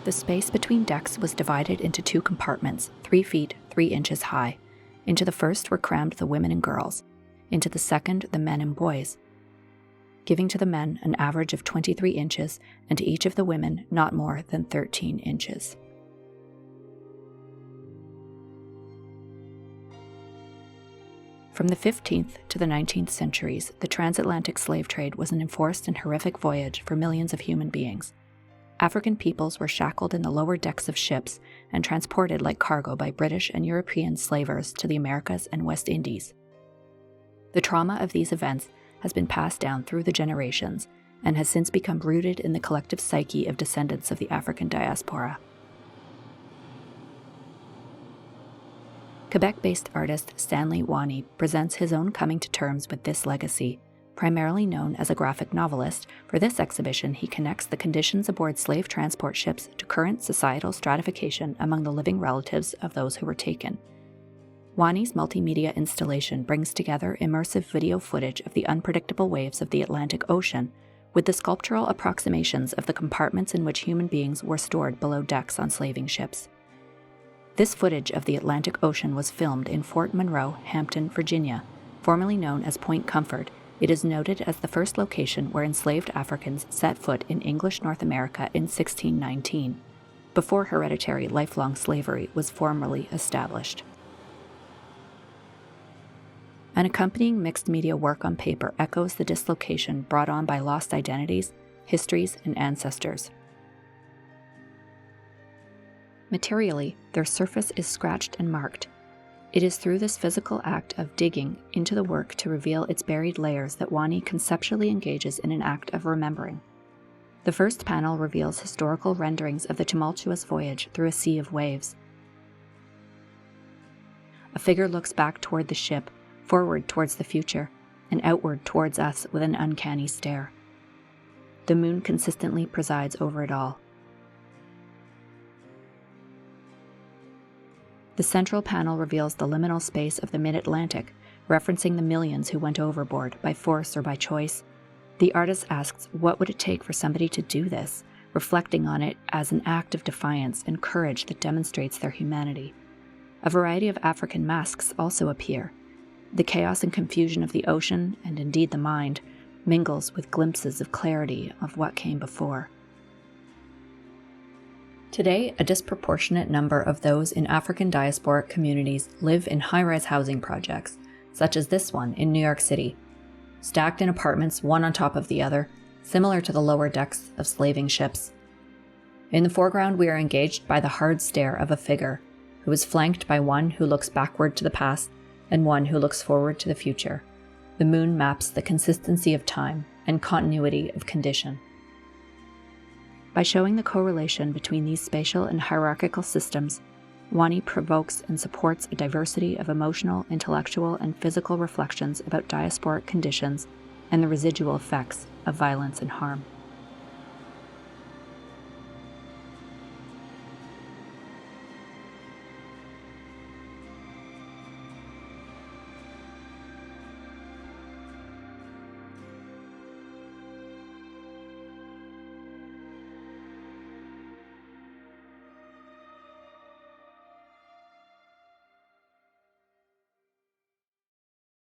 The space between decks was divided into 2 compartments, 3 feet, 3 inches high. Into the first were crammed the women and girls, into the second the men and boys, giving to the men an average of 23 inches and to each of the women not more than 13 inches. From the 15th to the 19th centuries, the transatlantic slave trade was an enforced and horrific voyage for millions of human beings. African peoples were shackled in the lower decks of ships and transported like cargo by British and European slavers to the Americas and West Indies. The trauma of these events has been passed down through the generations and has since become rooted in the collective psyche of descendants of the African diaspora. Quebec-based artist Stanley Wany presents his own coming to terms with this legacy. Primarily known as a graphic novelist, for this exhibition he connects the conditions aboard slave transport ships to current societal stratification among the living relatives of those who were taken. Wany's multimedia installation brings together immersive video footage of the unpredictable waves of the Atlantic Ocean with the sculptural approximations of the compartments in which human beings were stored below decks on slaving ships. This footage of the Atlantic Ocean was filmed in Fort Monroe, Hampton, Virginia, formerly known as Point Comfort. It is noted as the first location where enslaved Africans set foot in English North America in 1619, before hereditary lifelong slavery was formally established. An accompanying mixed media work on paper echoes the dislocation brought on by lost identities, histories, and ancestors. Materially, their surface is scratched and marked. It is through this physical act of digging into the work to reveal its buried layers that Wany conceptually engages in an act of remembering. The first panel reveals historical renderings of the tumultuous voyage through a sea of waves. A figure looks back toward the ship, forward towards the future, and outward towards us with an uncanny stare. The moon consistently presides over it all. The central panel reveals the liminal space of the mid-Atlantic, referencing the millions who went overboard by force or by choice. The artist asks, what would it take for somebody to do this, reflecting on it as an act of defiance and courage that demonstrates their humanity. A variety of African masks also appear. The chaos and confusion of the ocean, and indeed the mind, mingles with glimpses of clarity of what came before. Today, a disproportionate number of those in African diasporic communities live in high-rise housing projects, such as this one in New York City, stacked in apartments one on top of the other, similar to the lower decks of slaving ships. In the foreground, we are engaged by the hard stare of a figure, who is flanked by one who looks backward to the past and one who looks forward to the future. The moon maps the consistency of time and continuity of condition. By showing the correlation between these spatial and hierarchical systems, Wany provokes and supports a diversity of emotional, intellectual, and physical reflections about diasporic conditions and the residual effects of violence and harm.